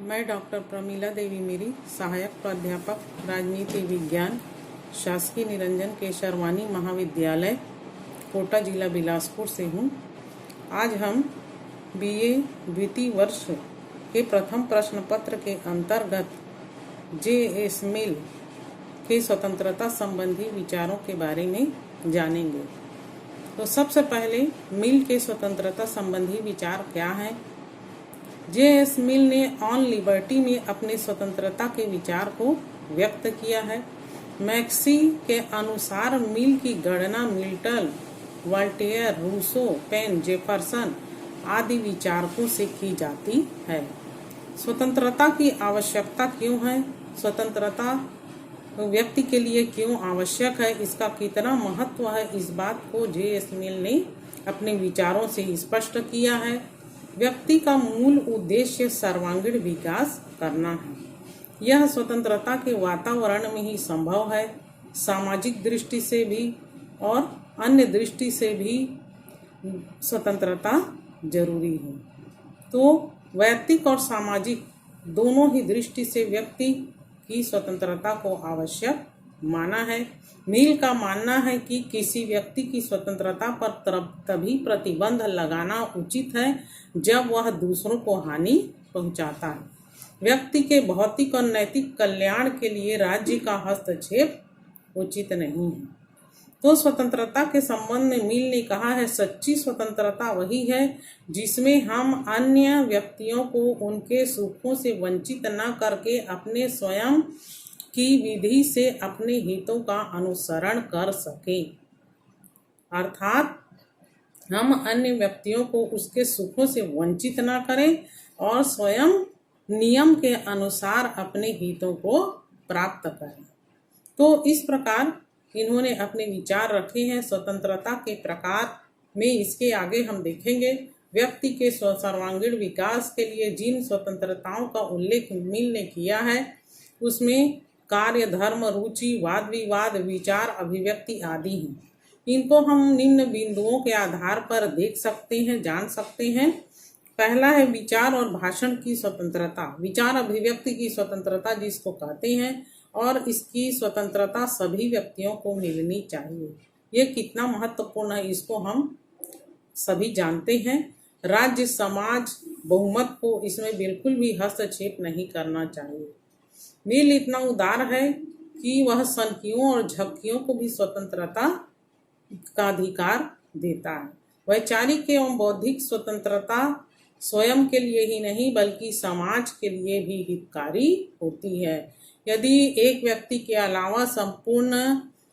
मैं डॉक्टर प्रमीला देवी मेरी सहायक प्राध्यापक राजनीति विज्ञान शासकीय निरंजन केशरवानी महाविद्यालय कोटा जिला बिलासपुर से हूँ। आज हम बीए द्वितीय वर्ष के प्रथम प्रश्न पत्र के अंतर्गत जे.एस. मिल के स्वतंत्रता संबंधी विचारों के बारे में जानेंगे। तो सबसे पहले मिल के स्वतंत्रता संबंधी विचार क्या है। जे.एस. मिल ने ऑन लिबर्टी में अपने स्वतंत्रता के विचार को व्यक्त किया है। मैक्सी के अनुसार मिल की गणना Milton, Voltaire, Rousseau, Paine, Jefferson आदि विचारकों से की जाती है। स्वतंत्रता की आवश्यकता क्यों है, स्वतंत्रता व्यक्ति के लिए क्यों आवश्यक है, इसका कितना महत्व है, इस बात को जे.एस. मिल ने अपने विचारों से स्पष्ट किया है। व्यक्ति का मूल उद्देश्य सर्वांगीण विकास करना है। यह स्वतंत्रता के वातावरण में ही संभव है। सामाजिक दृष्टि से भी और अन्य दृष्टि से भी स्वतंत्रता जरूरी है। तो वैयक्तिक और सामाजिक दोनों ही दृष्टि से व्यक्ति की स्वतंत्रता को आवश्यक माना है। मिल का मानना है कि किसी व्यक्ति की स्वतंत्रता पर तभी प्रतिबंध लगाना उचित है जब वह दूसरों को हानि पहुंचाता है। व्यक्ति के भौतिक और नैतिक कल्याण के लिए राज्य का हस्तक्षेप उचित नहीं है। तो स्वतंत्रता के संबंध में मिल ने कहा है, सच्ची स्वतंत्रता वही है जिसमें हम अन्य व्यक्तियों को उनके सुखों से वंचित न करके अपने स्वयं की विधि से अपने हितों का अनुसरण कर सके। अर्थात हम अन्य व्यक्तियों को उसके सुखों से वंचित न करें और स्वयं नियम के अनुसार अपने हितों को प्राप्त करें। तो इस प्रकार इन्होंने अपने विचार रखे हैं। स्वतंत्रता के प्रकार में इसके आगे हम देखेंगे। व्यक्ति के सर्वांगीण विकास के लिए जिन स्वतंत्रताओं का उल्लेख मिल ने किया है उसमें कार्य, धर्म, रुचि, वाद विवाद, विचार, अभिव्यक्ति आदि हैं। इनको हम निम्न बिंदुओं के आधार पर देख सकते हैं, जान सकते हैं। पहला है विचार और भाषण की स्वतंत्रता। विचार अभिव्यक्ति की स्वतंत्रता जिसको कहते हैं और इसकी स्वतंत्रता सभी व्यक्तियों को मिलनी चाहिए। ये कितना महत्वपूर्ण है इसको हम सभी जानते हैं। राज्य, समाज, बहुमत को इसमें बिल्कुल भी हस्तक्षेप नहीं करना चाहिए। मिल इतना उदार है कि वह सनकियों और झपकियों को भी स्वतंत्रता का अधिकार देता है। वैचारिक एवं बौद्धिक स्वतंत्रता स्वयं के लिए ही नहीं बल्कि समाज के लिए भी हितकारी होती है। यदि एक व्यक्ति के अलावा संपूर्ण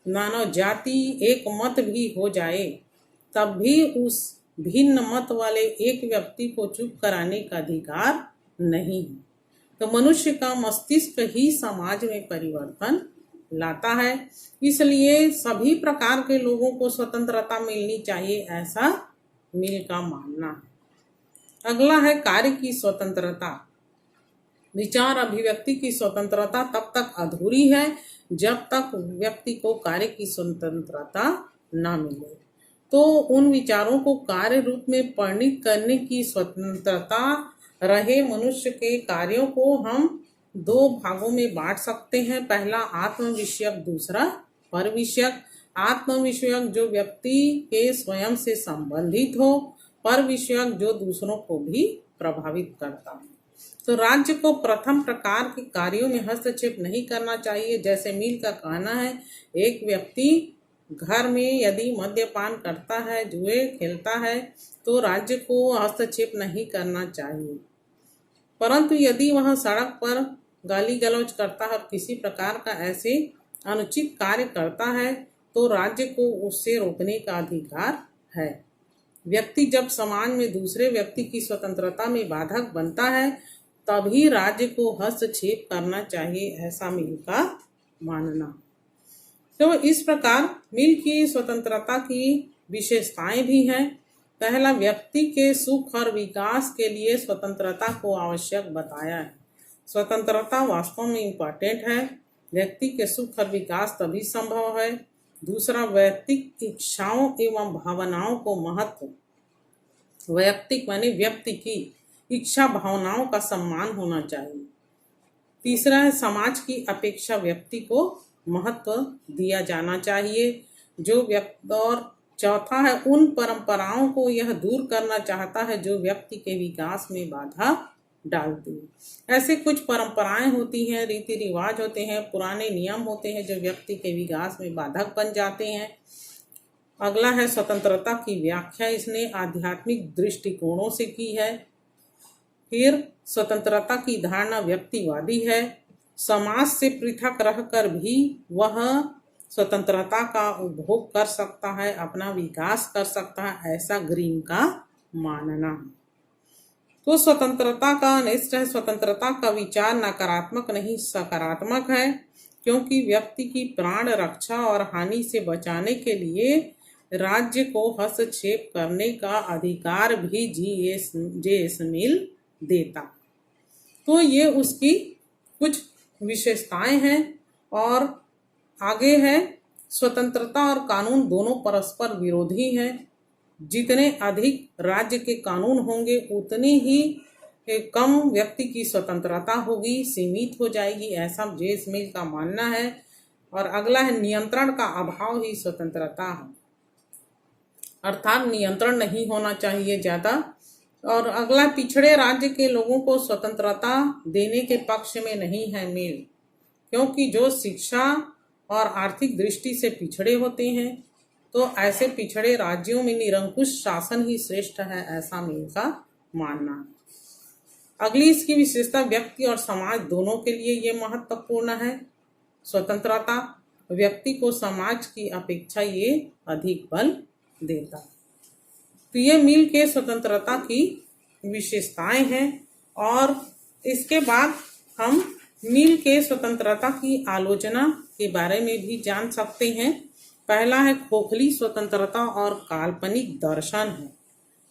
मानव जाति एक मत भी हो जाए तब भी उस भिन्न मत वाले एक व्यक्ति को चुप कराने का अधिकार नहीं है। तो मनुष्य का मस्तिष्क ही समाज में परिवर्तन लाता है। इसलिए सभी प्रकार के लोगों को स्वतंत्रता मिलनी चाहिए, ऐसा मिल का मानना है। अगला है कार्य की स्वतंत्रता। विचार अभिव्यक्ति की स्वतंत्रता तब तक अधूरी है जब तक व्यक्ति को कार्य की स्वतंत्रता न मिले। तो उन विचारों को कार्य रूप में परिणित करने की स्वतंत्रता रहे। मनुष्य के कार्यों को हम दो भागों में बांट सकते हैं। पहला आत्म विषयक, दूसरा पर विषयक। आत्म विषयक जो व्यक्ति के स्वयं से संबंधित हो, पर विषयक जो दूसरों को भी प्रभावित करता है। तो राज्य को प्रथम प्रकार के कार्यों में हस्तक्षेप नहीं करना चाहिए। जैसे मिल का कहना है, एक व्यक्ति घर में यदि मद्यपान करता है, जुए खेलता है तो राज्य को हस्तक्षेप नहीं करना चाहिए। परंतु यदि वह सड़क पर गाली गलौज करता है और किसी प्रकार का ऐसे अनुचित कार्य करता है तो राज्य को उससे रोकने का अधिकार है। व्यक्ति जब समाज में दूसरे व्यक्ति की स्वतंत्रता में बाधक बनता है तभी राज्य को हस्तक्षेप करना चाहिए, ऐसा मिल का मानना। तो इस प्रकार मिल की स्वतंत्रता की विशेषताएं भी हैं। पहला, व्यक्ति के सुख और विकास के लिए स्वतंत्रता को आवश्यक बताया है। स्वतंत्रता वास्तव में इम्पोर्टेंट है। व्यक्ति के सुख और विकास तभी संभव है। दूसरा, वैयक्तिक इच्छाओं एवं भावनाओं को महत्व। वैयक्तिक माने व्यक्ति की इच्छा भावनाओं का सम्मान होना चाहिए। तीसरा है समाज की अपेक्षा व्यक्ति को महत्व दिया जाना चाहिए जो व्यक्ति, और चौथा है उन परंपराओं को यह दूर करना चाहता है जो व्यक्ति के विकास में बाधा डालती है। ऐसे कुछ परंपराएं होती हैं, रीति रिवाज होते हैं, पुराने नियम होते हैं जो व्यक्ति के विकास में बाधक बन जाते हैं। अगला है स्वतंत्रता की व्याख्या, इसने आध्यात्मिक दृष्टिकोणों से की है। फिर स्वतंत्रता की धारणा व्यक्तिवादी है, समाज से पृथक रहकर भी वह स्वतंत्रता का उपभोग कर सकता है, अपना विकास कर सकता है, ऐसा ग्रीन का मानना है। तो स्वतंत्रता का अनिष्ट है, स्वतंत्रता का विचार नकारात्मक नहीं सकारात्मक है, क्योंकि व्यक्ति की प्राण रक्षा और हानि से बचाने के लिए राज्य को हस्तक्षेप करने का अधिकार भी जे.एस. मिल देता। तो ये उसकी कुछ विशेषताएं हैं। और आगे है स्वतंत्रता और कानून दोनों परस्पर विरोधी हैं। जितने अधिक राज्य के कानून होंगे उतनी ही कम व्यक्ति की स्वतंत्रता होगी, सीमित हो जाएगी, ऐसा जे.एस. मिल का मानना है। और अगला है नियंत्रण का अभाव ही स्वतंत्रता है, अर्थात नियंत्रण नहीं होना चाहिए ज़्यादा। और अगला पिछड़े राज्य के लोगों को स्वतंत्रता देने के पक्ष में नहीं है मिल, क्योंकि जो शिक्षा और आर्थिक दृष्टि से पिछड़े होते हैं तो ऐसे पिछड़े राज्यों में निरंकुश शासन ही श्रेष्ठ है, ऐसा मिल का मानना है। अगली इसकी विशेषता व्यक्ति और समाज दोनों के लिए ये महत्वपूर्ण है। स्वतंत्रता व्यक्ति को समाज की अपेक्षा ये अधिक बल देता है। तो ये मिल के स्वतंत्रता की विशेषताएं हैं। और इसके बाद हम मिल के स्वतंत्रता की आलोचना के बारे में भी जान सकते हैं। पहला है खोखली स्वतंत्रता और काल्पनिक दर्शन है,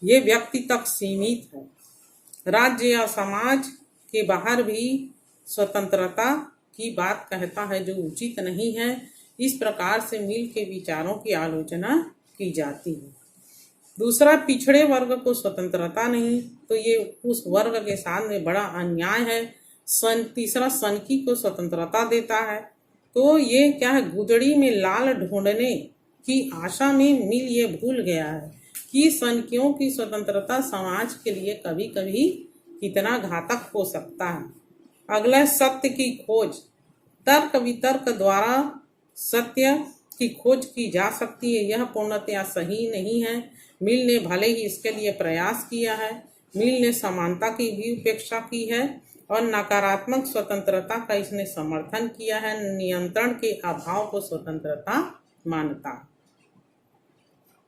ये व्यक्ति तक सीमित है, राज्य या समाज के बाहर भी स्वतंत्रता की बात कहता है जो उचित नहीं है। इस प्रकार से मिल के विचारों की आलोचना की जाती है। दूसरा, पिछड़े वर्ग को स्वतंत्रता नहीं, तो ये उस वर्ग के सामने बड़ा अन्याय है। तीसरा, सनकी को स्वतंत्रता देता है, तो ये क्या है, गुदड़ी में लाल ढूंढने की आशा में मिल ये भूल गया है कि सनकियों की स्वतंत्रता समाज के लिए कभी कभी कितना घातक हो सकता है। अगला, सत्य की खोज, तर्क वितर्क द्वारा सत्य की खोज की जा सकती है, यह पूर्णतया सही नहीं है। मिल ने भले ही इसके लिए प्रयास किया है, मिल ने समानता की भी उपेक्षा की है और नकारात्मक स्वतंत्रता का इसने समर्थन किया है, नियंत्रण के अभाव को स्वतंत्रता मानता।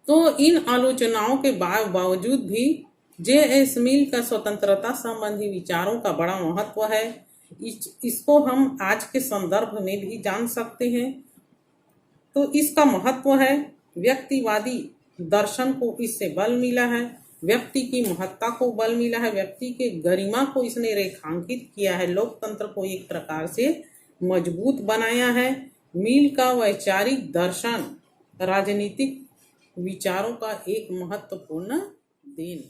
तो इन आलोचनाओं के बावजूद भी जे.एस. मिल का स्वतंत्रता संबंधी विचारों का बड़ा महत्व है। इसको हम आज के संदर्भ में भी जान सकते हैं। तो इसका महत्व है, व्यक्तिवादी दर्शन को इससे बल मिला है, व्यक्ति की महत्ता को बल मिला है, व्यक्ति के गरिमा को इसने रेखांकित किया है, लोकतंत्र को एक प्रकार से मजबूत बनाया है। मिल का वैचारिक दर्शन राजनीतिक विचारों का एक महत्वपूर्ण देन।